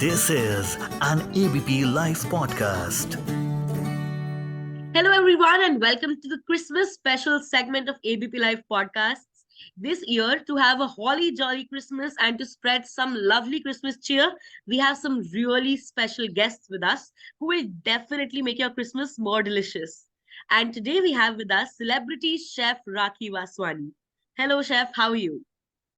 This is an ABP Live Podcast. Hello, everyone, and welcome to the Christmas special segment of ABP Live Podcasts. This year, to have a holly jolly Christmas and to spread some lovely Christmas cheer, we have some really special guests with us who will definitely make your Christmas more delicious. And today we have with us Celebrity Chef Rakhee Vaswani. Hello, Chef, how are you?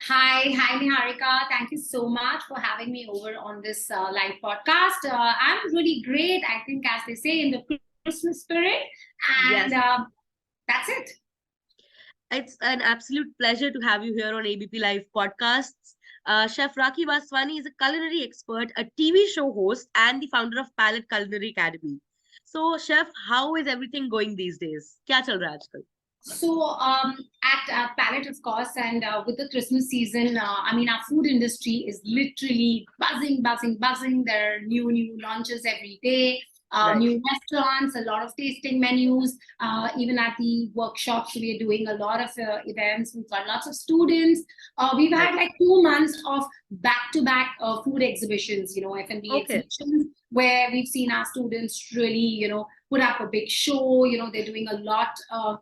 Hi, Niharika. Thank you so much for having me over on this live podcast. I'm really great, I think, as they say, in the Christmas spirit. And Yes. That's it. It's an absolute pleasure to have you here on ABP Live Podcasts. Chef Rakhee Vaswani is a culinary expert, a TV show host, and the founder of Palette Culinary Academy. So, Chef, how is everything going these days? Kya chal raha hai aajkal? So at Palette, of course, and with the Christmas season, our food industry is literally buzzing. There are new launches every day. Right. New restaurants, a lot of tasting menus. Even at the workshops, we are doing a lot of events. We've got lots of students. We've had like 2 months of back-to-back food exhibitions, F&B Okay. exhibitions, where we've seen our students really, put up a big show. They're doing a lot, the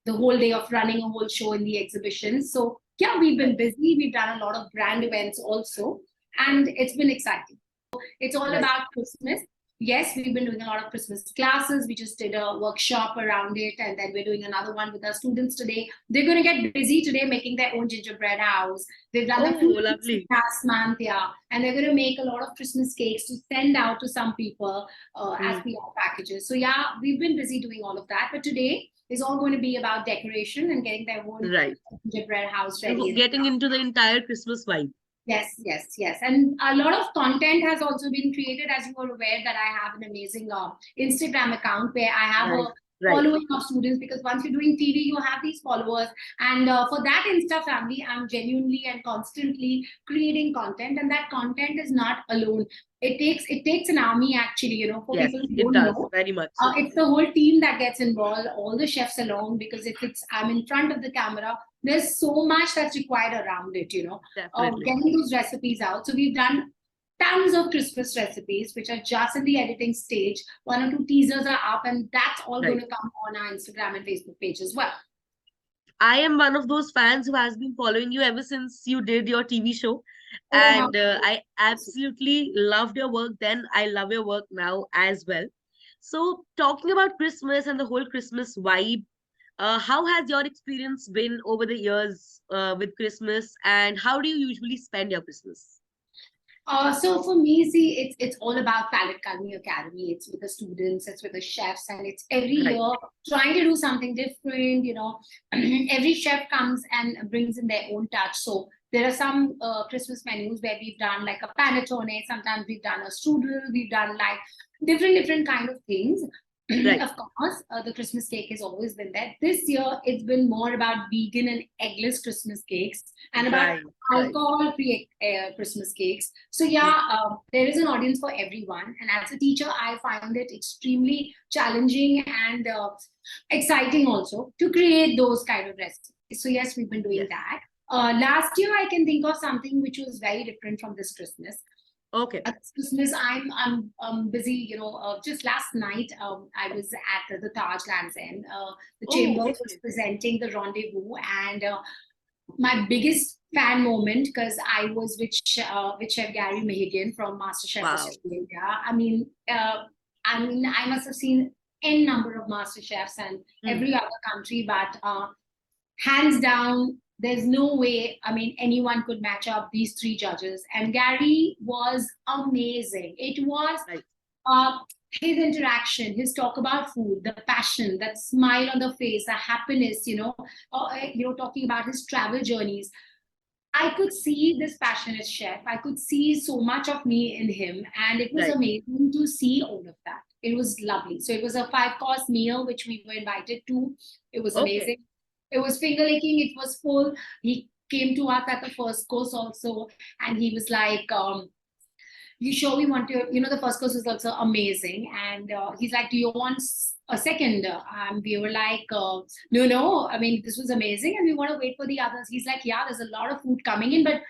whole day of running a whole show in the exhibitions. So yeah, we've been busy. We've done a lot of brand events also, and it's been exciting. It's all Right. about Christmas. Yes, we've been doing a lot of Christmas classes. We just did a workshop around it, and then we're doing another one with our students today. They're going to get busy today making their own gingerbread house. They've done the Oh, food lovely. last month, yeah. And they're going to make a lot of Christmas cakes to send out to some people as PR packages. So yeah, we've been busy doing all of that. But today is all going to be about decoration and getting their own Right. gingerbread house ready. Getting into the entire Christmas vibe. Yes. And a lot of content has also been created. As you are aware that I have an amazing Instagram account where I have a Right. following of students, because once you're doing TV, you have these followers. And for that Insta family, I'm genuinely and constantly creating content. And that content is not alone. It takes an army, actually, for Yes, people who it don't does. know. Very much so. It's the whole team that gets involved, all the chefs along, because if I'm in front of the camera, there's so much that's required around it, Definitely. getting those recipes out. So we've done tons of Christmas recipes, which are just in the editing stage. 1 or 2 teasers are up, and that's all going to come on our Instagram and Facebook page as well. I am one of those fans who has been following you ever since you did your TV show. Oh, And I absolutely loved your work then. I love your work now as well. So, talking about Christmas and the whole Christmas vibe, how has your experience been over the years with Christmas, and how do you usually spend your Christmas? So for me, see, it's all about Palette Culinary Academy. It's with the students, it's with the chefs, and it's every Right. year trying to do something different. Every chef comes and brings in their own touch. So there are some Christmas menus where we've done like a panettone. Sometimes we've done a strudel. We've done like different kind of things. Right. Of course, the Christmas cake has always been there. This year, it's been more about vegan and eggless Christmas cakes and about Right. alcohol-free Christmas cakes. So yeah, there is an audience for everyone. And as a teacher, I find it extremely challenging and exciting also to create those kind of recipes. So yes, we've been doing Yes. that. Last year, I can think of something which was very different from this Christmas. Okay. At Christmas, I'm busy. Just last night, I was at the Taj Lands End. The Oh, chamber okay. was presenting the rendezvous, and my biggest fan moment, because I was with Chef Gary Mehigan from Masterchef Wow. Australia. I must have seen n number of Masterchefs and every other country, but hands down, there's no way, anyone could match up these 3 judges. And Gary was amazing. It was Right. his interaction, his talk about food, the passion, that smile on the face, the happiness, talking about his travel journeys. I could see this passionate chef. I could see so much of me in him. And it was Right. amazing to see all of that. It was lovely. So it was a 5-course meal, which we were invited to. It was Okay. amazing. It was finger licking. It was full. He came to us at the first course also. And he was like, you sure we want to, the first course was also amazing. And he's like, do you want a second? We were like, no, this was amazing. And we want to wait for the others. He's like, yeah, there's a lot of food coming in, but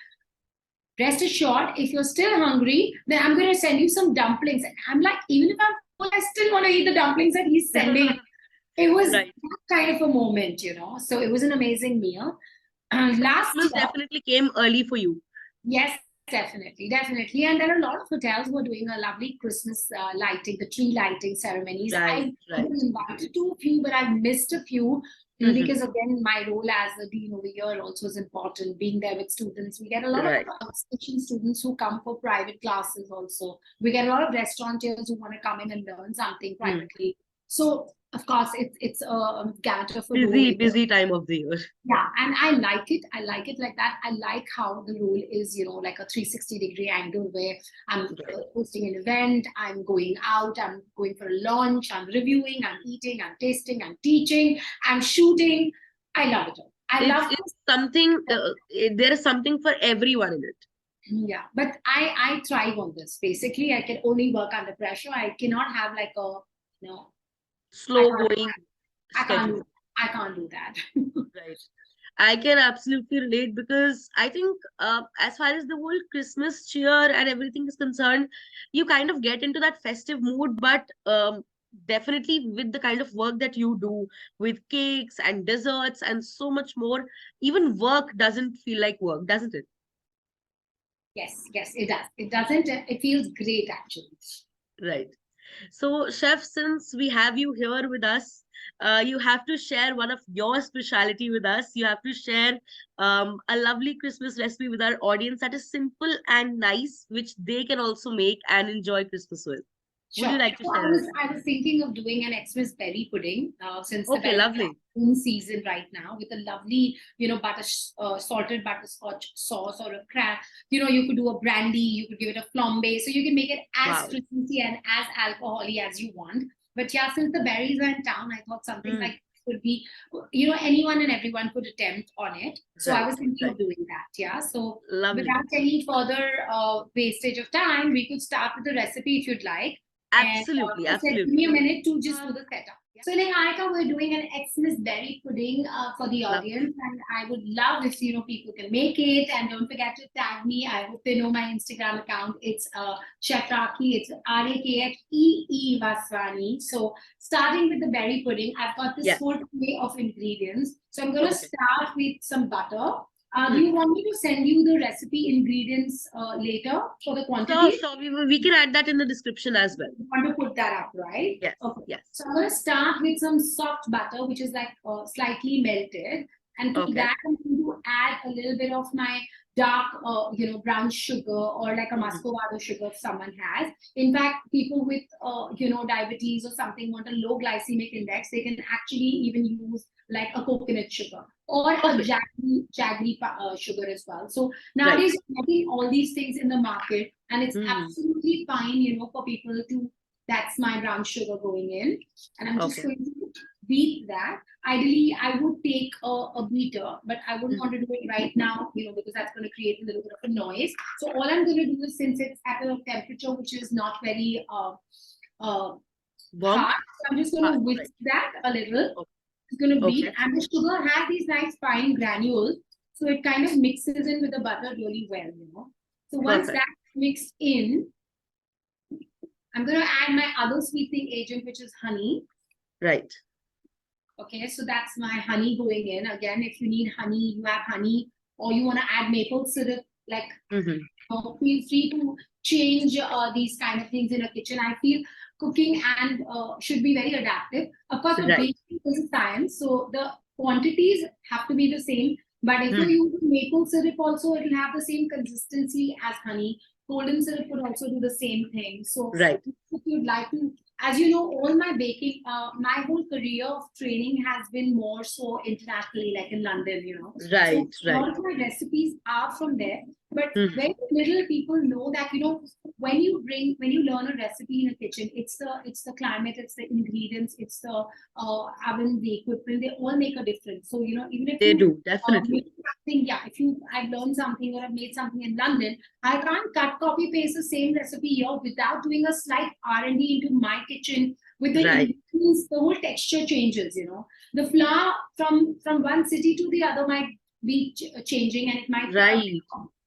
rest assured, if you're still hungry, then I'm going to send you some dumplings. And I'm like, even if I'm full, I still want to eat the dumplings that he's sending. It was Right. that kind of a moment, you know. So it was an amazing meal. Last Christmas year, definitely came early for you. yes, definitely. And there are a lot of hotels who are doing a lovely Christmas lighting, the tree lighting ceremonies. Right, I've been invited to a few, but I've missed a few because, again, my role as a dean over here also is important, being there with students. We get a lot of Right. teaching students who come for private classes also. We get a lot of restaurateurs who want to come in and learn something privately. So, of course, it's a gamut of a role. Busy time of the year. Yeah, and I like it. I like it like that. I like how the role is, you know, like a 360-degree angle where I'm hosting an event, I'm going out, I'm going for a launch, I'm reviewing, I'm eating, I'm tasting, I'm teaching, I'm shooting. I love it all. It's something, there is something for everyone in it. Yeah, but I thrive on this. Basically, I can only work under pressure. I cannot have like a, you know, Slow going I schedule. can't do that. Right. I can absolutely relate because I think as far as the whole Christmas cheer and everything is concerned, you kind of get into that festive mood, but definitely with the kind of work that you do with cakes and desserts and so much more, even work doesn't feel like work, doesn't it? Yes, it does. It doesn't. It feels great actually. Right. So, Chef, since we have you here with us, you have to share one of your specialty with us. You have to share a lovely Christmas recipe with our audience that is simple and nice, which they can also make and enjoy Christmas with. Would you Sure. like to So share? I was thinking of doing an Xmas Berry Pudding since the Okay, berries lovely. are in season right now with a lovely, you know, salted butterscotch sauce or a crack. You know, you could do a brandy, you could give it a flambe. So you can make it as Wow. Christmassy and as alcoholic as you want. But yeah, since the berries are in town, I thought something like this would be, you know, anyone and everyone could attempt on it. So I was thinking of doing that. Yeah. So Lovely. without any further wastage of time, we could start with the recipe if you'd like. Absolutely, And give me a minute to just do the setup. So, Niharika, we're doing an Xmas Berry Pudding for the audience, and I would love if people can make it. And don't forget to tag me. I hope they know my Instagram account. It's Chef Rakhee. It's Rakhee Vaswani. So, starting with the berry pudding, I've got this full tray of ingredients. So, I'm going to start with some butter. Do you want me to send you the recipe ingredients later for the quantity? Sure. We can add that in the description as well. You want to put that up, right? Yes. Okay. Yes. So I'm going to start with some soft butter, which is like slightly melted. And to that, I'm going to add a little bit of my dark, brown sugar or like a muscovado sugar if someone has. In fact, people with, diabetes or something want a low glycemic index, they can actually even use like a coconut sugar or a jaggery sugar as well. So nowadays, you're getting all these things in the market, and it's absolutely fine, for people to, that's my brown sugar going in. And I'm just going to beat that. Ideally, I would take a beater, but I wouldn't want to do it right now, because that's going to create a little bit of a noise. So all I'm going to do is, since it's at a temperature which is not very hot, so I'm just going to whisk that a little. It's going to beat, and the sugar has these nice fine granules, so it kind of mixes in with the butter really well, So once that's mixed in, I'm going to add my other sweetening agent, which is honey. Right. Okay, so that's my honey going in. Again, if you need honey, you have honey, or you want to add maple syrup, like feel free to change these kind of things in a kitchen. I feel cooking and should be very adaptive. Of course, the baking is a science, so the quantities have to be the same. But if you use maple syrup also, it will have the same consistency as honey. Golden syrup would also do the same thing. So if you'd like to, as you know, all my baking, my whole career of training has been more so internationally, like in London, So all of my recipes are from there. But very little people know that, when you learn a recipe in a kitchen, it's the climate, it's the ingredients, it's the oven, the equipment, they all make a difference. So, even if they do, definitely. I've learned something or I've made something in London, I can't copy paste the same recipe here without doing a slight R&D into my kitchen. With the ingredients, the whole texture changes, The flour from one city to the other might be changing, and it might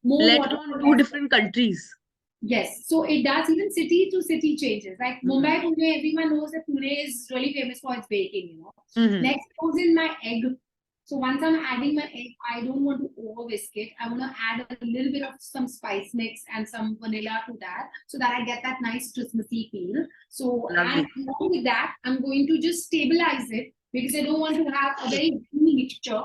more Let water alone for two less. different countries. Yes, so it does even city to city changes. Like Mumbai, Pune, everyone knows that Pune is really famous for its baking, Next goes in my egg. So once I'm adding my egg, I don't want to over whisk it. I want to add a little bit of some spice mix and some vanilla to that so that I get that nice Christmassy feel. So Lovely. and along with that, I'm going to just stabilize it because I don't want to have a very creamy mixture.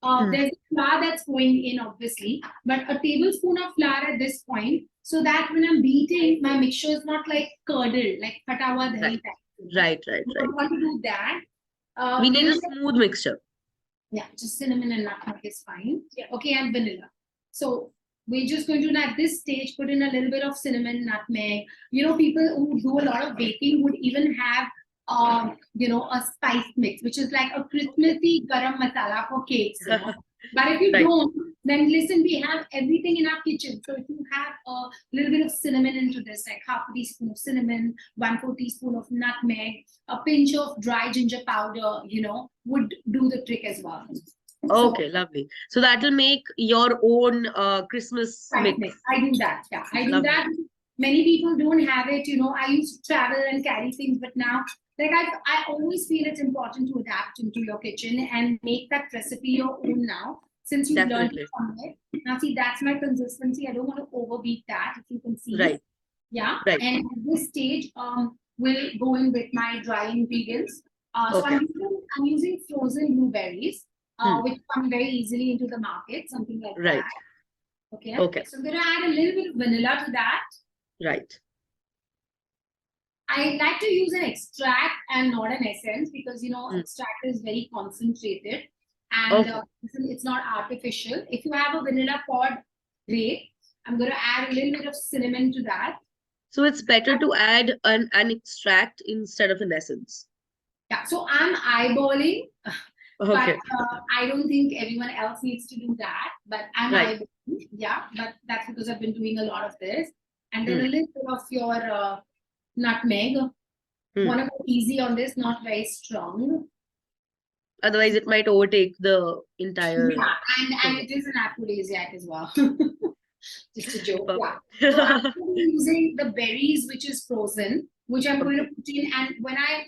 There's flour that's going in, obviously, but a tablespoon of flour at this point, so that when I'm beating, my mixture is not like curdled, like phata hua dahi Right. type. Right. I don't want to do that. We need a Then- smooth mixture. yeah, just cinnamon and nutmeg is fine. Yeah. Okay, and vanilla. So we're just going to, at this stage, put in a little bit of cinnamon, nutmeg. People who do a lot of baking would even have, a spice mix, which is like a Christmassy garam masala for cakes. But if you Right. don't, then listen, we have everything in our kitchen. So if you have a little bit of cinnamon into this, like half a teaspoon of cinnamon, 1/4 teaspoon of nutmeg, a pinch of dry ginger powder, would do the trick as well. Okay, lovely. So that will make your own Christmas Spice mix. mix. I do that. Yeah, I do Lovely. that. Many people don't have it. I used to travel and carry things, but now, like I always feel it's important to adapt into your kitchen and make that recipe your own now. Since you've learned Definitely. it somewhere. Now, see, that's my consistency. I don't want to overbeat that, if you can see. Right. Yeah. Right. And at this stage, we'll go in with my dry ingredients. So Okay. I'm using frozen blueberries, which come very easily into the market, something like Right. that. Okay. Okay. So I'm going to add a little bit of vanilla to that. Right. I like to use an extract and not an essence because extract is very concentrated and Okay. it's not artificial. If you have a vanilla pod, great. I'm going to add a little bit of cinnamon to that. So it's better to add an extract instead of an essence. Yeah, so I'm eyeballing, Okay. but I don't think everyone else needs to do that. But I'm Right. eyeballing, yeah. But that's because I've been doing a lot of this, and then a little bit of your nutmeg. Want to go easy on this, not very strong. Otherwise, it might overtake the entire. Yeah, and it is an aphrodisiac as well. Just a joke. Yeah. So I'm going to be using the berries, which is frozen, which I'm going to put in. And when I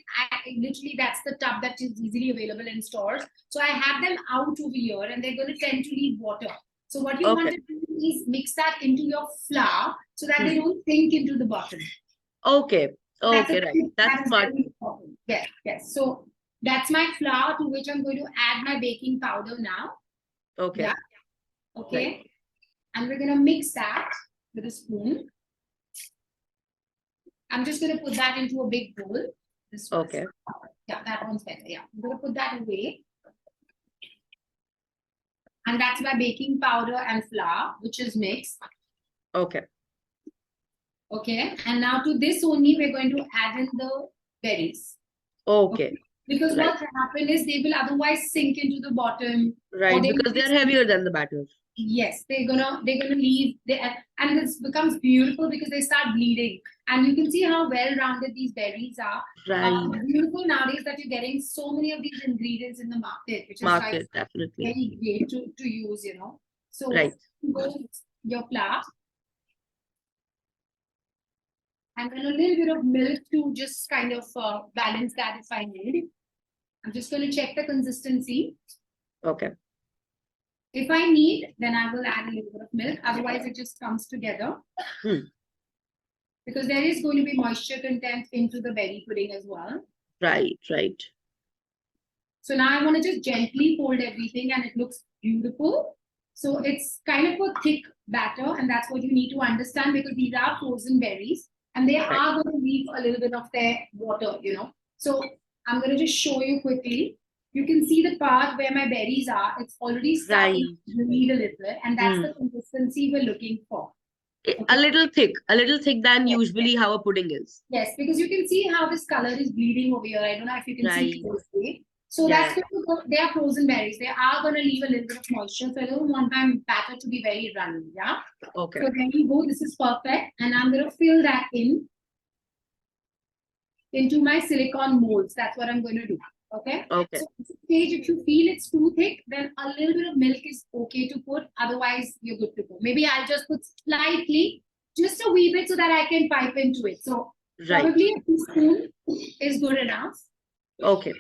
literally, that's the tub that is easily available in stores. So I have them out over here and they're going to tend to leave water. So what you want to do is mix that into your flour so that they don't sink into the bottom. Okay. Okay, right. That's smart. Yes, yes. So that's my flour to which I'm going to add my baking powder now. Okay. Yeah. Okay. Right. And we're going to mix that with a spoon. I'm just going to put that into a big bowl. This one. Okay. Yeah, that one's better. Yeah. I'm going to put that away. And that's my baking powder and flour, which is mixed. Okay. Okay. And now to this only, we're going to add in the berries. Okay. Because what will happen is they will otherwise sink into the bottom. Right, because they're heavier than the batter. Yes, they're gonna leave and this becomes beautiful because they start bleeding. And you can see how well-rounded these berries are. Right. Beautiful nowadays that you're getting so many of these ingredients in the market, which is definitely very great to use, So right. Your flour. And then a little bit of milk to just kind of balance that if I need. I'm just going to check the consistency. Okay. If I need, then I will add a little bit of milk. Otherwise, it just comes together. Because there is going to be moisture content into the berry pudding as well. Right, right. So now I want to just gently fold everything and it looks beautiful. So it's kind of a thick batter and that's what you need to understand because these are frozen berries and they are going to leave a little bit of their water, So I'm going to just show you quickly. You can see the part where my berries are. It's already starting to bleed a little and that's the consistency we're looking for. Okay. A little thick than usually how a pudding is. Yes, because you can see how this color is bleeding over here. I don't know if you can see closely. So that's because they are frozen berries. They are going to leave a little bit of moisture. So I don't want my batter to be very runny. Yeah. Okay. So there you go. This is perfect. And I'm going to fill that into my silicone molds. That's what I'm going to do. Okay. Okay. So at this stage, if you feel it's too thick, then a little bit of milk is okay to put. Otherwise, you're good to go. Maybe I'll just put slightly, just a wee bit, so that I can pipe into it. So Right. probably a teaspoon is good enough. Okay.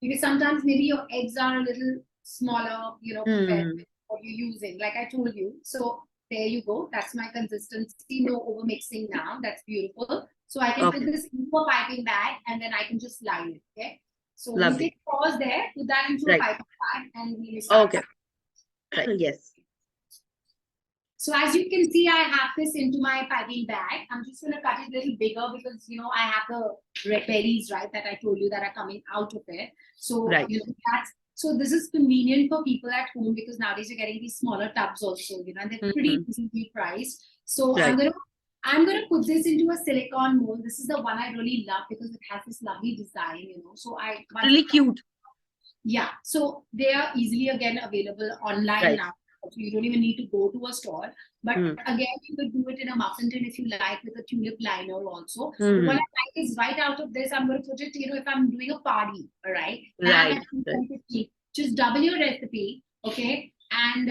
Because sometimes maybe your eggs are a little smaller, compared Hmm. to what you're using, like I told you. So there you go. That's my consistency. No over mixing now. That's beautiful. So I can put Okay. this into a piping bag and then I can just line it. Okay. So we Lovely. take pause there, put that into a Right. piping bag, and we will start. Okay. Right. Yes. So as you can see, I have this into my piping bag. I'm just going to cut it a little bigger because, I have the red berries, right, that I told you that are coming out of it. So, Right. So this is convenient for people at home because nowadays you're getting these smaller tubs also, and they're pretty reasonably priced. So Right. I'm gonna put this into a silicone mold. This is the one I really love because it has this lovely design, So Really cute. yeah, so they are easily again available online Right. now. So you don't even need to go to a store. But Hmm. again, you could do it in a muffin tin if you like, with a tulip liner also. Hmm. But what I like is right out of this, I'm going to put it, if I'm doing a party, all right? And I'm Right. at 250, just double your recipe, okay? And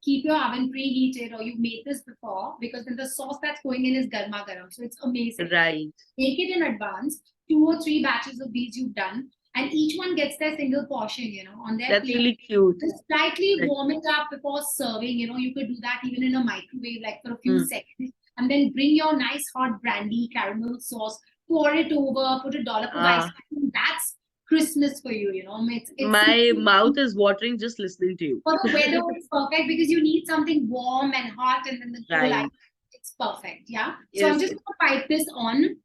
keep your oven preheated, or you've made this before, because then the sauce that's going in is garma garam. So it's amazing. Right. Make it in advance, 2 or 3 batches of these you've done. And each one gets their single portion, on their That's plate. really cute. Just slightly Right. warm it up before serving. You could do that even in a microwave, like for a few Hmm. seconds. And then bring your nice hot brandy caramel sauce, pour it over, put a dollop of ice cream. That's Christmas for you, It's My mouth is watering just listening to you. for the weather, it's perfect because you need something warm and hot, and then the cool Right. ice. It's perfect, yeah. So Yes. I'm just going to pipe this on.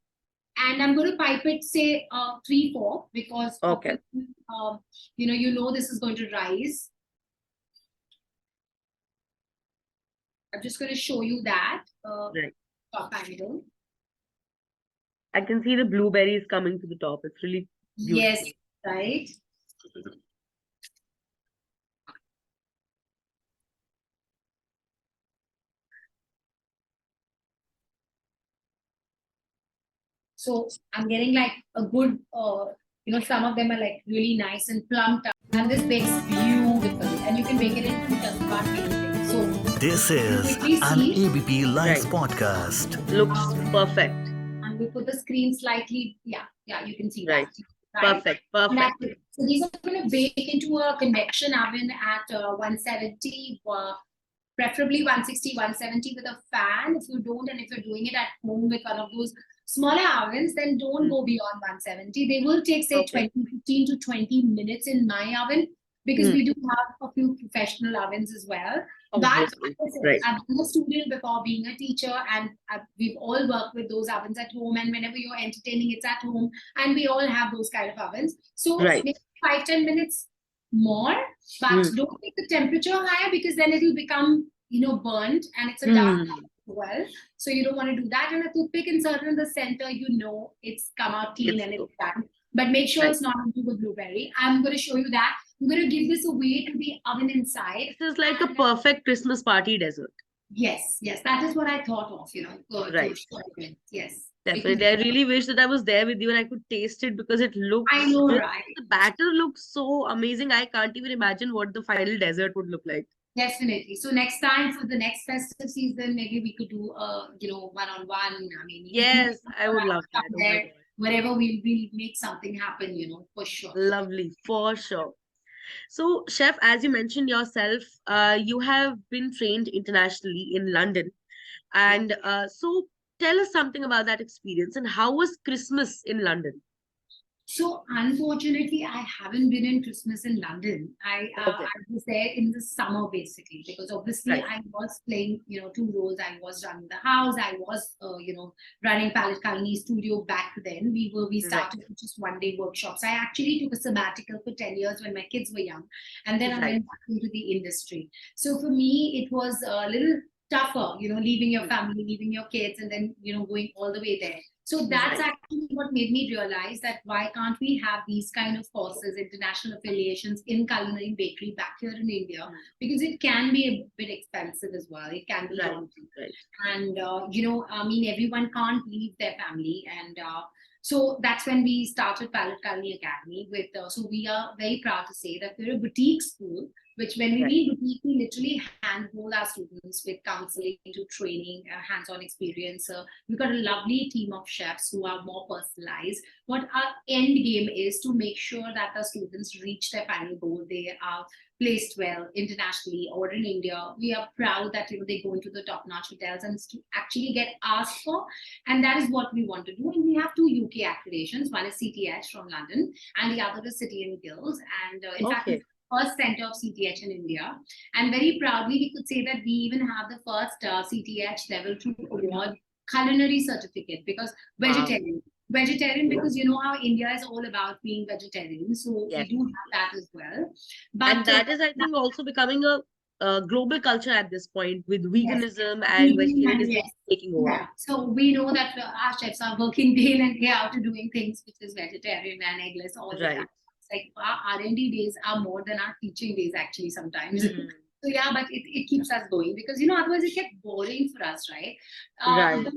And I'm going to pipe it, say, 3-4, because Okay. this is going to rise. I'm just going to show you that Right. top angle. I can see the blueberries coming to the top. It's really beautiful. Yes, right. So I'm getting like a good, some of them are like really nice and plumped up. And this bakes beautifully. And you can bake it into just about anything. So This is quickly an see. ABP Live Right. podcast. Looks perfect. And we put the screen slightly, yeah, you can see Right. that. Right? Perfect. And that's Perfect. it. So these are going to bake into a convection oven at 170, preferably 160, 170 with a fan. If you don't, and if you're doing it at home with one of those smaller ovens, then don't go beyond 170. They will take, say, Okay. 15 to 20 minutes in my oven, because we do have a few professional ovens as well. But Obviously. Right. I've been a student before being a teacher, and we've all worked with those ovens at home. And whenever you're entertaining, it's at home, and we all have those kind of ovens. So Right. maybe 5-10 minutes more, but don't make the temperature higher, because then it'll become, burnt, and it's a dark color as well. So you don't want to do that. And a toothpick inserted in the center, it's come out clean and it's done. But make sure it's not into the blueberry. I'm going to show you that. I'm going to give this away to the oven inside. This is like a perfect Christmas party dessert. Yes, that is what I thought of, Right. Yes. Definitely. I really wish that I was there with you and I could taste it, because it looks, I know, right? the batter looks so amazing. I can't even imagine what the final dessert would look like. Definitely. So next time, for the next festive season, maybe we could do one-on-one. I mean, Yes, I would love that. Oh my God. Wherever we'll make something happen, for sure. Lovely, for sure. So, Chef, as you mentioned yourself, you have been trained internationally in London. And so tell us something about that experience, and how was Christmas in London? So unfortunately, I haven't been in Christmas in London. I was there in the summer, basically, because obviously Right. I was playing, 2 roles. I was running the house. I was, running Palette Kalani Studio back then. We started with just 1-day workshops. I actually took a sabbatical for 10 years when my kids were young, and then I went back into the industry. So for me, it was a little tougher, leaving your family, leaving your kids, and then, going all the way there. So that's actually what made me realize that why can't we have these kind of courses, international affiliations in culinary bakery back here in India? Because it can be a bit expensive as well. It can be daunting. And, everyone can't leave their family. And So that's when we started Palette Culinary Academy with, so we are very proud to say that we're a boutique school, which when we Right. mean boutique, we literally handhold our students with counseling to training, hands-on experience. We've got a lovely team of chefs who are more personalized. What our end game is to make sure that the students reach their final goal. They are placed well internationally or in India. We are proud that they go into the top-notch hotels and to actually get asked for, and that is what we want to do. And we have two UK accreditations. One is CTH from London, and the other is City and Guilds. And in fact, Okay. it's the first center of CTH in India. And very proudly, we could say that we even have the first CTH level 2 award culinary certificate, because vegetarian. Vegetarian, because you know how India is all about being vegetarian, so Yes. we do have that as well. And that is, I think, also becoming a global culture at this point, with veganism and vegetarianism yes, taking over. yeah. So we know that our chefs are working day in and day out to doing things which is vegetarian and eggless all the Right. time. It's like our R&D days are more than our teaching days actually sometimes. Mhm. So yeah, but it keeps us going, because otherwise it gets boring for us, right? Right.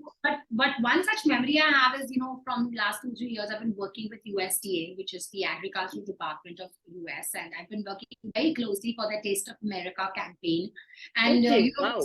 But one such memory I have is, from last 2-3 years I've been working with USDA, which is the Agricultural Department of US, and I've been working very closely for the Taste of America campaign. And Okay. Wow.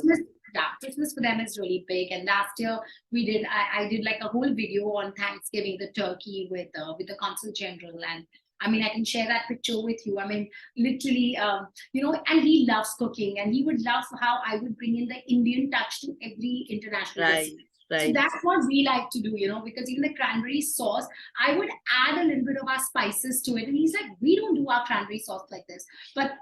Christmas for them is really big. And last year I did like a whole video on Thanksgiving, the turkey with the Consul General, and I mean, I can share that picture with you. I mean, literally, and he loves cooking, and he would love how I would bring in the Indian touch to every international Right. recipe. So Right. that's what we like to do, because even the cranberry sauce, I would add a little bit of our spices to it. And he's like, we don't do our cranberry sauce like this. But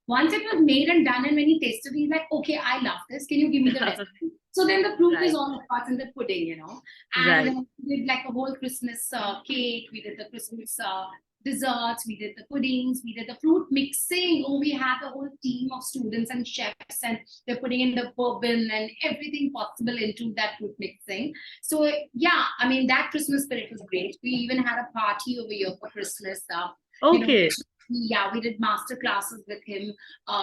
once it was made and done, and when he tasted it, he's like, okay, I love this. Can you give me the recipe? So then the proof is Right. all of us in the pudding, And Right. then we did like a whole Christmas cake. We did the Christmas desserts, we did the puddings, we did the fruit mixing. Oh, we had a whole team of students and chefs, and they're putting in the bourbon and everything possible into that fruit mixing. So yeah, I mean, that Christmas spirit was great. We even had a party over here for Christmas. Okay. Yeah, we did master classes with him.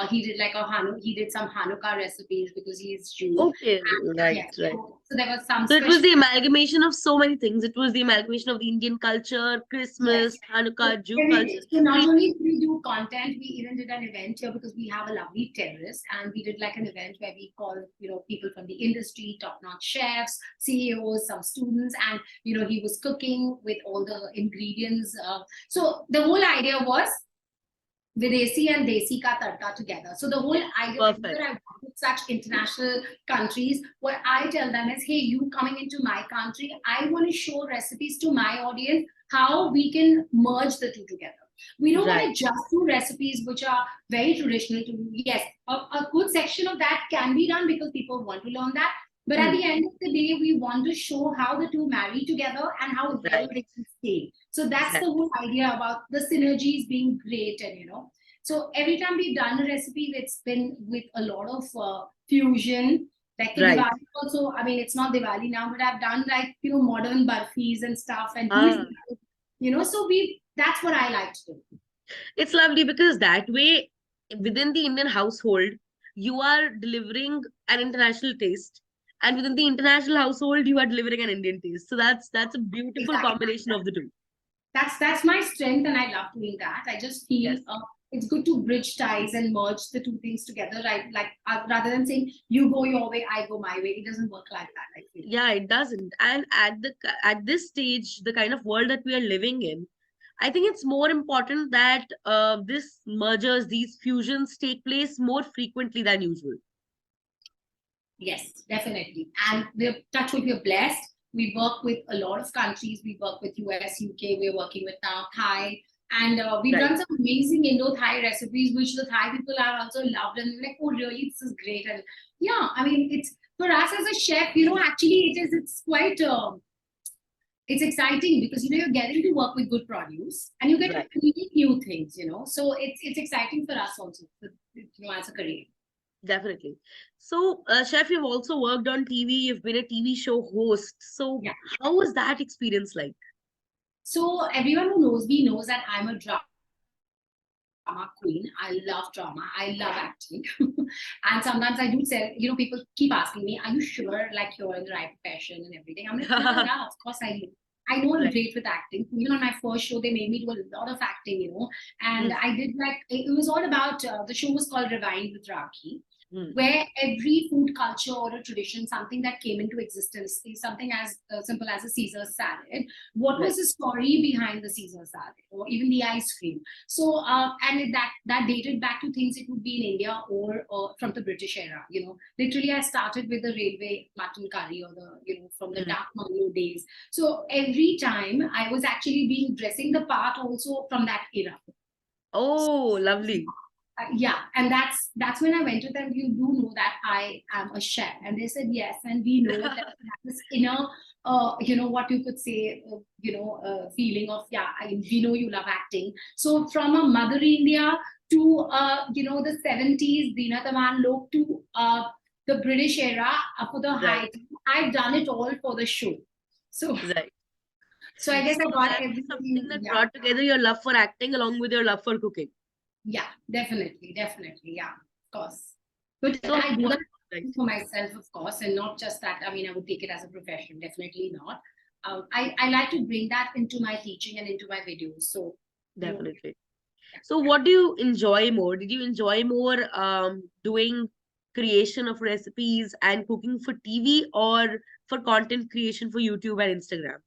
He did like he did some Hanukkah recipes because he's Jew. Okay. Right. Yes, Right. so there was some So it was special. the amalgamation of so many things. It was the amalgamation of the Indian culture, Christmas, Hanukkah, Jew culture. So not only did we do content, we even did an event here because we have a lovely terrace, and we did like an event where we called people from the industry, top-notch chefs, CEOs, some students, and he was cooking with all the ingredients. So the whole idea was Videsi and Desi ka tadka together. So the whole idea, whenever I work with such international countries, what I tell them is, hey, you coming into my country, I want to show recipes to my audience how we can merge the two together. We don't want to just do recipes which are very traditional to do. Yes, a good section of that can be done because people want to learn that. But at the end of the day, we want to show how the two marry together and how well they can stay. So that's the whole idea about the synergies being great. And, so every time we've done a recipe, it's been with a lot of fusion. Like the Diwali also, I mean, it's not Diwali now, but I've done like, modern burfis and stuff. And so that's what I like to do. It's lovely because that way, within the Indian household, you are delivering an international taste. And within the international household, you are delivering an Indian taste. So that's a beautiful combination of the two. That's my strength, and I love doing that. I just feel it's good to bridge ties and merge the two things together, right? Like rather than saying you go your way, I go my way. It doesn't work like that, I feel. Yeah, it doesn't. And at this stage, the kind of world that we are living in, I think it's more important that this mergers, these fusions take place more frequently than usual. Yes, definitely. And we're blessed. We work with a lot of countries. We work with US, UK. We're working with now Thai. And we've done some amazing Indo-Thai recipes, which the Thai people have also loved. And they're like, oh, really? This is great. And yeah, I mean, it's for us as a chef, actually it's quite, it's exciting because, you're getting to work with good produce and you get to create new things, So it's exciting for us also, as a career. Definitely. So, Chef, you've also worked on TV. You've been a TV show host. So, how was that experience like? So, everyone who knows me knows that I'm a drama queen. I love drama. I love acting. And sometimes I do say, people keep asking me, are you sure like you're in the right profession and everything? I'm like, yeah, of course I do. I know I'm Right. great with acting. Even on my first show, they made me do a lot of acting, and Mm. I did like, it was all about, the show was called Rewind with Rakhi, Mm. where every food culture or a tradition, something that came into existence, is something as simple as a Caesar salad. What Right. was the story behind the Caesar salad, or even the ice cream? So, that dated back to things it would be in India or from the British era. Literally, I started with the railway mutton curry, or from the Mm. dark Mangalo days. So every time I was actually being dressing the part also from that era. Oh, lovely. Yeah, and that's when I went to them. You do know that I am a chef, and they said yes, and we know that we have this inner, what you could say, feeling of, yeah, we know you love acting. So from a Mother India to the 70s, Dina Taman Lok, to the British era, up to the Right. height, I've done it all for the show. So Right. so I guess So I got that was something everything. that Yeah. brought together your love for acting along with your love for cooking. Yeah, definitely, yeah, of course. But So I do what? that Right. for myself, of course, and not just that. I mean, I would take it as a profession, definitely not. I like to bring that into my teaching and into my videos. So, Definitely. So what do you enjoy more? Did you enjoy more doing creation of recipes and cooking for TV, or for content creation for YouTube and Instagram?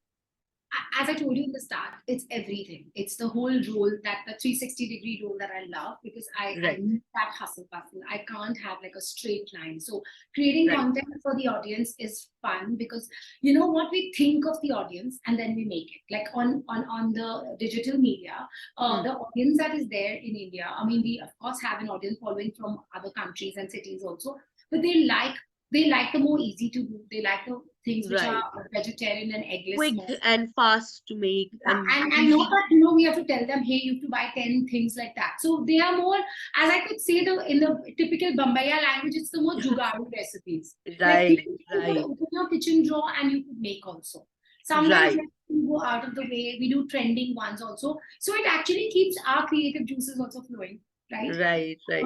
as I told you in the start, it's everything. It's the whole role, that the 360-degree role that I love, because I Right. need that hustle bustle. I can't have like a straight line. So creating Right. content for the audience is fun, because you know what, we think of the audience and then we make it. Like on the digital media, Mm. the audience that is there in India. I mean, we of course have an audience following from other countries and cities also, but they like the more easy to do. They like the things which are Right. vegetarian and eggless Quick more. and fast to make Yeah, and and not easy. that we have to tell them, hey, you have to buy 10 things like that. So they are more, as I could say, the in the typical Bombaya language, it's the more jugaadu recipes. Like Right. things you could Right. open your kitchen drawer and you could make also. Sometimes Right. when we go out of the way, we do trending ones also. So it actually keeps our creative juices also flowing, right? Right. Right.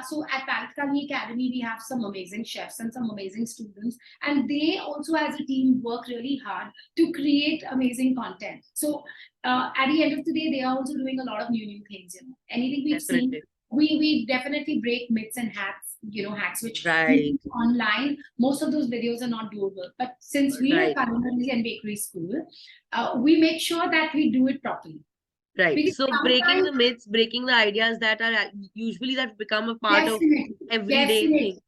So at Palkani Academy, we have some amazing chefs and some amazing students, and they also, as a team, work really hard to create amazing content. So at the end of the day, they are also doing a lot of new things. Anything we've seen, Definitely. we definitely break myths and hacks which we Right. see online. Most of those videos are not doable, but since we are Right. culinary and bakery school, we make sure that we do it properly, Right. because So breaking sometimes, the myths, breaking the ideas that are usually that become a part of definitely, everyday definitely. thing. Right.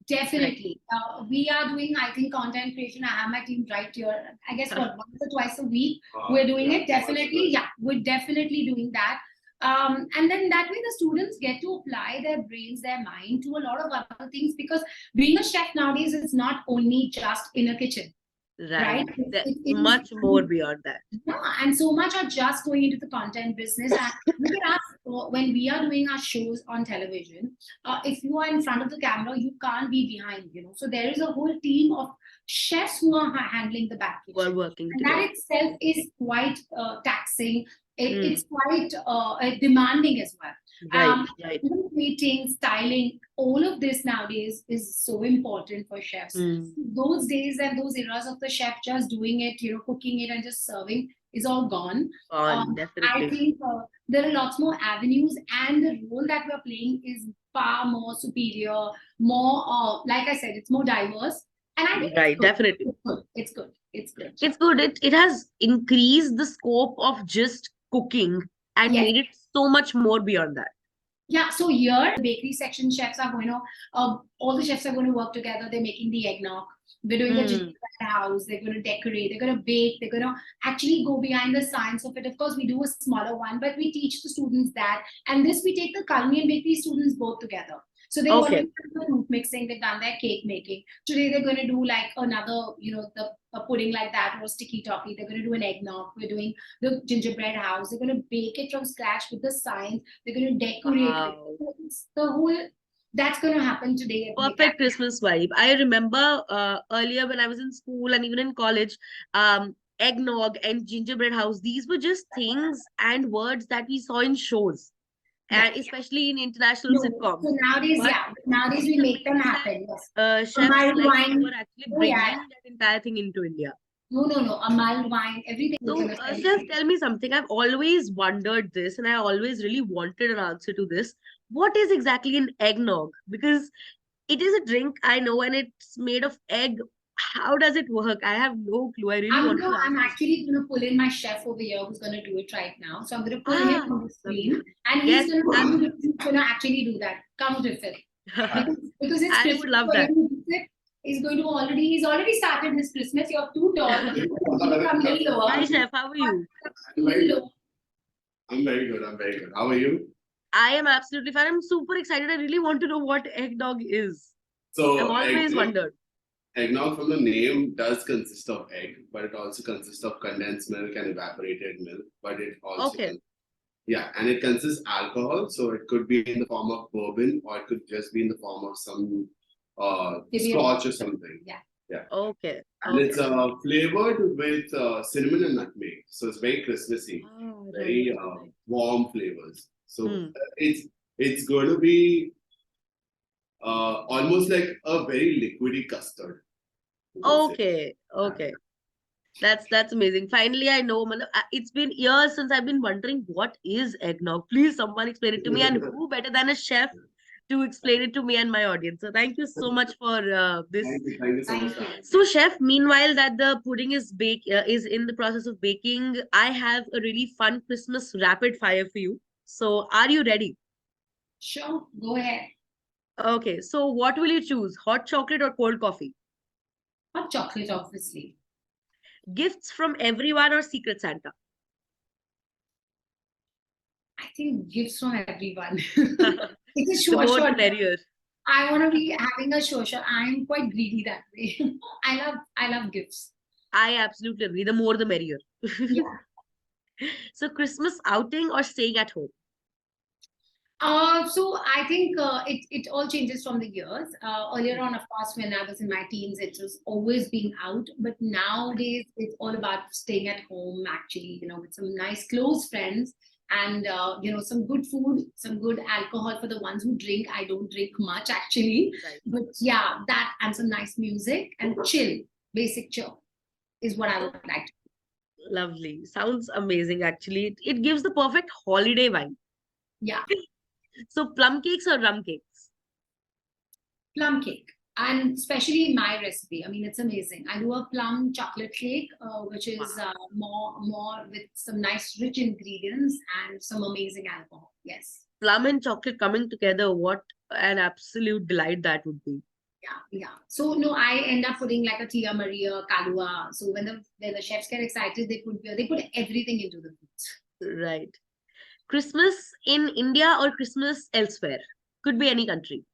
Definitely. We are doing, I think, content creation. I have my team right here. I guess what, once or twice a week, we're doing it. Definitely. Yeah, we're definitely doing that. And then that way the students get to apply their brains, their mind to a lot of other things, because being a chef nowadays is not only just in a kitchen, right? Right. It That's is. much more beyond that. Yeah, and so much are just going into the content business. And look at us, when we are doing our shows on television. If you are in front of the camera, you can't be behind. So there is a whole team of chefs who are handling the back We're kitchen, working and that together. itself is quite taxing. Mm. It's quite demanding as well. Right. Right. Even plating, styling, all of this nowadays is so important for chefs. Mm. Those days and those eras of the chef just doing it, cooking it and just serving is all gone. On. I Definitely. think there are lots more avenues, and the role that we're playing is far more superior, more, like I said, it's more diverse. And I think it's Right. good. Definitely. It's good. It's good. It's good. It's good. It has increased the scope of just cooking and Yes. made it so much more beyond that. Yeah, so here, the bakery section chefs are going to, all the chefs are going to work together. They're making the eggnog. We're doing the Mm. gingerbread house. They're going to decorate. They're going to bake. They're going to actually go behind the science of it. Of course, we do a smaller one, but we teach the students that. And this, we take the culinary and bakery students both together. So they've already Okay. done the fruit mixing. They've done their cake making. Today, they're going to do like another, a pudding like that, or a sticky toffee. They're going to do an eggnog. We're doing the gingerbread house. They're going to bake it from scratch with the science. They're going to decorate it. Wow. So it's the whole, that's going to happen today at the Perfect academy. Christmas vibe. I remember earlier when I was in school and even in college, eggnog and gingerbread house, these were just things and words that we saw in shows, Yeah. and especially in international No. sitcoms. So nowadays, But yeah. Nowadays, we it's make them amazing that happen. Yes. So chefs my like you wine. are actually Oh, yeah. bringing that entire thing into India. No. A mild wine, everything is So, in a Chef, celebration. tell me something. I've always wondered this, and I always really wanted an answer to this. What is exactly an eggnog? Because it is a drink, I know, and it's made of egg. How does it work? I have no clue. I really wanted to I'm ask this. actually gonna pull in my chef over here who's gonna do it right now. So I'm gonna pull him Ah, on the lovely. screen, and Yes, he's gonna actually do that. Come with it. Because it's I would Christmas love for that. him to do it. He's already started his Christmas. You're too tall. Come a little Hi, lower. Chef. How are you? I'm very Little good. I'm very good. I'm very good. How are you? I am absolutely fine. I'm super excited. I really want to know what eggnog is. I've So, always wondered. eggnog from the name does consist of egg, but it also consists of condensed milk and evaporated milk. But it also, Okay. yeah, and it consists alcohol. So it could be in the form of bourbon, or it could just be in the form of some Maybe scotch or something. Yeah. Yeah. Okay. And Okay. it's flavored with cinnamon and nutmeg. So it's very Christmassy, Oh, very right. warm flavors. So Hmm. it's going to be almost like a very liquidy custard. you can say. Okay. Okay. That's amazing. Finally, I know. It's been years since I've been wondering what is eggnog. Please, someone explain it to me. And who better than a chef to explain it to me and my audience? So thank you so much for this. Thank you so much. Thank you. So, chef, meanwhile that the pudding is in the process of baking, I have a really fun Christmas rapid fire for you. So, are you ready? Sure, go ahead. Okay. So, what will you choose? Hot chocolate or cold coffee? Hot chocolate, obviously. Gifts from everyone or Secret Santa? I think gifts from everyone. The It's a sure more the shot. merrier. I want to be having a sure shot. I am quite greedy that way. I love gifts. I absolutely agree. The more the merrier. Yeah. So, Christmas outing or staying at home? So I think it all changes from the years. Earlier on, of course, when I was in my teens, it was always being out. But nowadays, it's all about staying at home, actually, with some nice close friends and, some good food, some good alcohol for the ones who drink. I don't drink much, actually. Right. But yeah, that and some nice music and chill, basic chill is what I would like to. Lovely. Sounds amazing, actually. It gives the perfect holiday vibe. Yeah. So, plum cakes or rum cakes? Plum cake, and especially my recipe. I mean, it's amazing. I do a plum chocolate cake, which is more with some nice rich ingredients and some amazing alcohol. Yes. Plum and chocolate coming together. What an absolute delight that would be. Yeah. So no, I end up putting like a Tia Maria, Kalua. So when the chefs get excited, they put everything into the foods. Right. Christmas in India or Christmas elsewhere? Could be any country.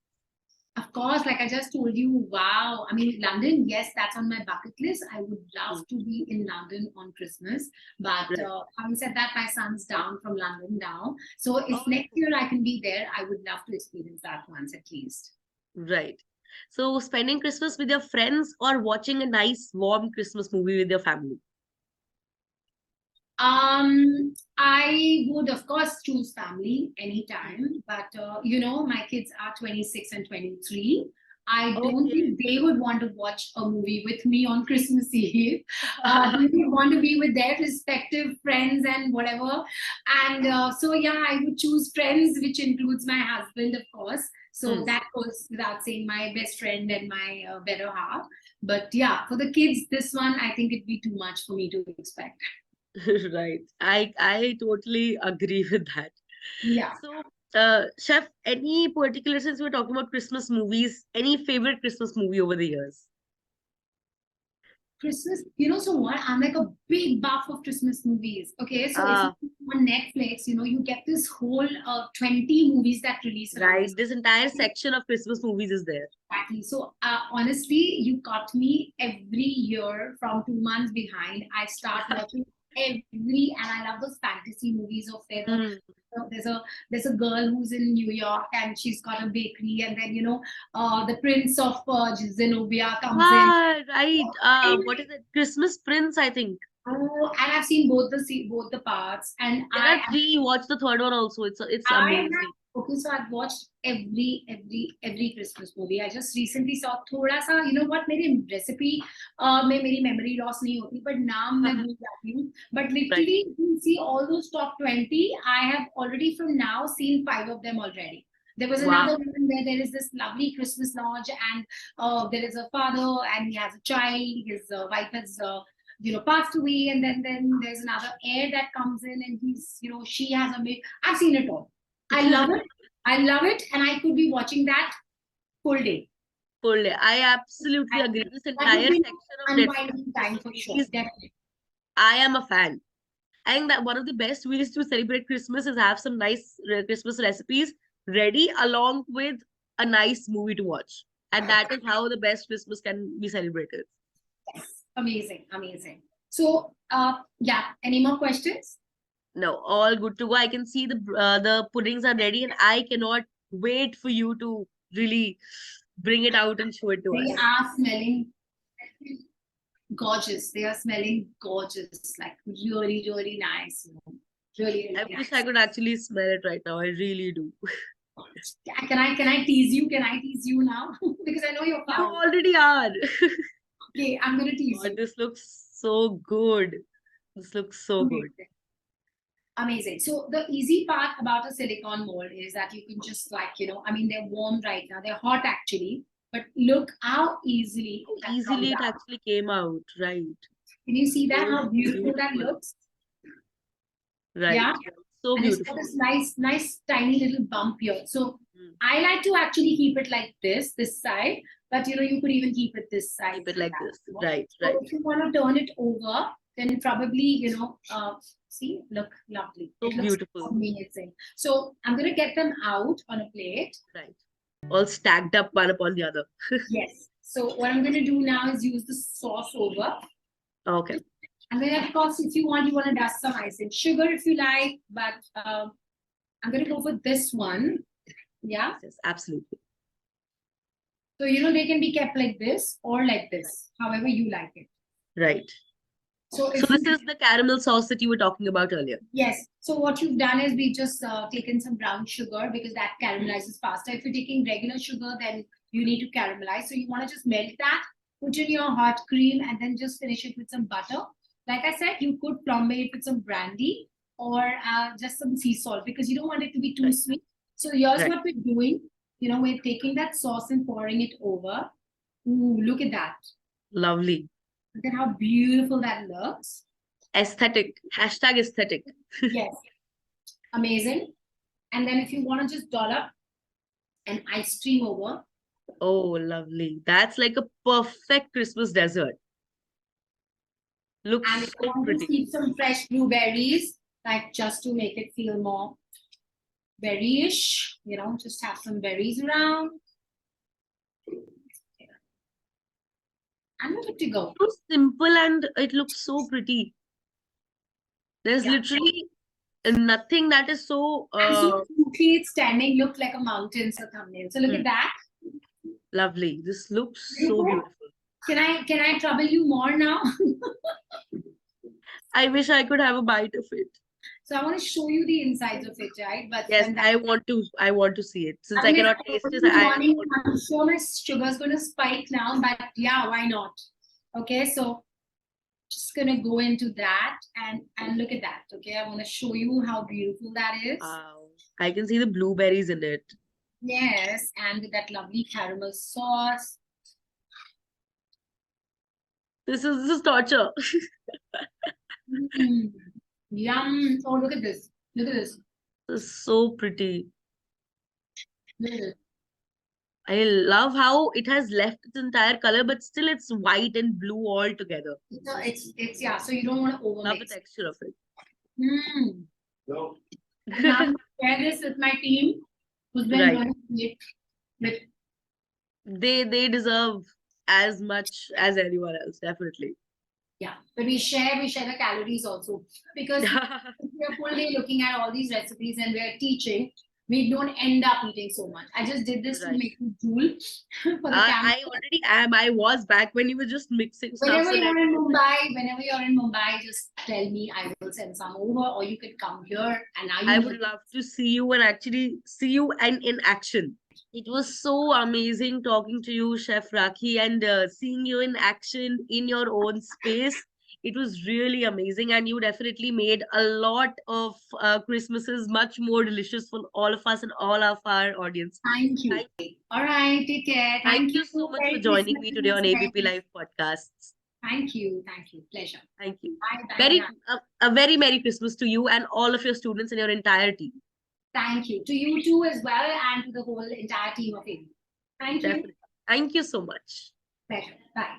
Of course, like I just told you, wow. I mean, London, yes, that's on my bucket list. I would love to be in London on Christmas. But Right. having said that, my son's down from London now. So if Oh, next year I can be there, I would love to experience that once at least. right. So, spending Christmas with your friends or watching a nice warm Christmas movie with your family? I would of course choose family anytime, but my kids are 26 and 23. I don't Okay. think they would want to watch a movie with me on Christmas Eve. They would want to be with their respective friends and whatever. And so, yeah, I would choose friends, which includes my husband, of course. So Hmm. that goes without saying, my best friend and my better half. But yeah, for the kids, this one, I think it'd be too much for me to expect. Right. I totally agree with that. Yeah. So, chef, any particular, since we're talking about Christmas movies, any favorite Christmas movie over the years? Christmas, so what? I'm like a big buff of Christmas movies. Okay, so if Ah, you on Netflix, you get this whole 20 movies that release around right. this. This entire section of Christmas movies is there. Exactly. So honestly, you caught me every year from 2 months behind. I start watching and I love those fantasy movies of where Hmm. there's a girl who's in New York and she's got a bakery, and then the prince of Zenobia comes in. Ah, right. What is it? Christmas Prince, I think. Oh, and I've seen both the parts, and There are three. Watch the third one also. It's I amazing. Okay, so I've watched every Christmas movie. I just recently saw थोड़ा सा, you know what, मेरी recipe में मेरी memory loss नहीं होती, but नाम मैं भूल जाती हूँ. But literally, you see all those top 20, I have already from now seen 5 of them already. There was another one where there is this lovely Christmas lodge, and there is a father and he has a child. His wife has passed away, and then there's another heir that comes in, and she has a maid. I've seen it all. I love it. I love it, and I could be watching that full day. Full day. I absolutely agree. This That entire would be section of unwinding time for sure. movies, Definitely. I am a fan. I think that one of the best ways to celebrate Christmas is have some nice Christmas recipes ready along with a nice movie to watch. And that is how the best Christmas can be celebrated. Yes. Amazing, amazing. So, yeah. Any more questions? No, all good to go. I can see the puddings are ready, and I cannot wait for you to really bring it out and show it to They us. are smelling gorgeous. They are smelling gorgeous, like really, really nice. Really, really I nice. wish I could actually smell it right now. I really do. Can I tease you? Can I tease you now? Because I know you're You fun. already are. Okay, I'm gonna tease God, you. this looks so good. This looks so good. Amazing. So the easy part about a silicone mold is that you can just I mean, they're warm right now. They're hot actually, but look how easily that Easily comes it out. actually came out, right? Can you see that? So How beautiful that beautiful. looks? Right. Yeah. So And it's beautiful. got this nice tiny little bump here. So Mm. I like to actually keep it like this side, but you could even keep it this side. Keep it like this. Right, So right. if you want to turn it over, then probably, see, look lovely. So It looks beautiful. amazing. So I'm going to get them out on a plate. Right. All stacked up one upon the other. Yes. So what I'm going to do now is use the sauce over. Okay. And then, of course, if you want to dust some icing sugar if you like, but I'm going to go for this one. Yeah. Yes, absolutely. So, they can be kept like this or like this, however you like it. Right. So, So this is the caramel sauce that you were talking about earlier. yes. So what you've done is we just taken some brown sugar because that caramelizes faster. If you're taking regular sugar, then you need to caramelize. So you want to just melt that, put in your hot cream, and then just finish it with some butter. Like I said, you could flambe it with some brandy or just some sea salt because you don't want it to be too sweet. So here's what we're doing. We're taking that sauce and pouring it over. Ooh, look at that. Lovely. Look at how beautiful that looks. Aesthetic. Hashtag aesthetic. Yes. Amazing. And then if you want to just dollop an ice cream over. Oh, lovely. That's like a perfect Christmas dessert. Looks And if you so want to pretty. keep some fresh blueberries, like just to make it feel more berry-ish, just have some berries around. And we're good to go. So simple and it looks so pretty. There's literally nothing that is so And so cute, it's standing, look like a mountain, so thumbnail. So look at that. lovely. This looks so beautiful. Can I trouble you more now? I wish I could have a bite of it. So I want to show you the insides of it, right? But Yes, I want to see it. Since I mean, cannot taste it, I'm sure my sugar's going to spike now, but yeah, why not? Okay, so just going to go into that and look at that. Okay, I want to show you how beautiful that is. Wow. I can see the blueberries in it. Yes, and with that lovely caramel sauce. This is torture. Yum. Oh, look at this. Look at this. This is so pretty. Look at this. I love how it has left its entire color, but still it's white and blue all together. So it's yeah. So you don't want to overmix. Love the texture of it. No. And I'm share this with my team, who's been running it with. They deserve as much as anyone else, definitely. Yeah, but we share the calories also because we are full day looking at all these recipes and we are teaching. we don't end up eating so much. I just did this to Right. make you drool for the camera. I already am. I was back when you were just mixing stuff. Whenever So you're let in me know. Mumbai, just tell me. I will send some over, or you can come here. And now you I know. would love to see you and actually see you and in action. It was so amazing talking to you, Chef Rakhee, and seeing you in action in your own space. It was really amazing, and you definitely made a lot of Christmases much more delicious for all of us and all of our audience. Thank you. All right, take care. Thank Thank you so much for Merry joining Christmas me today on and ABP friends. Live Podcasts. Thank you. Pleasure. Thank you. Bye. Bye. Very Bye. a very Merry Christmas to you and all of your students and your entire team. Thank you to you too as well, and to the whole entire team of ABP. Thank you. Definitely. Thank you so much. Pleasure. Bye.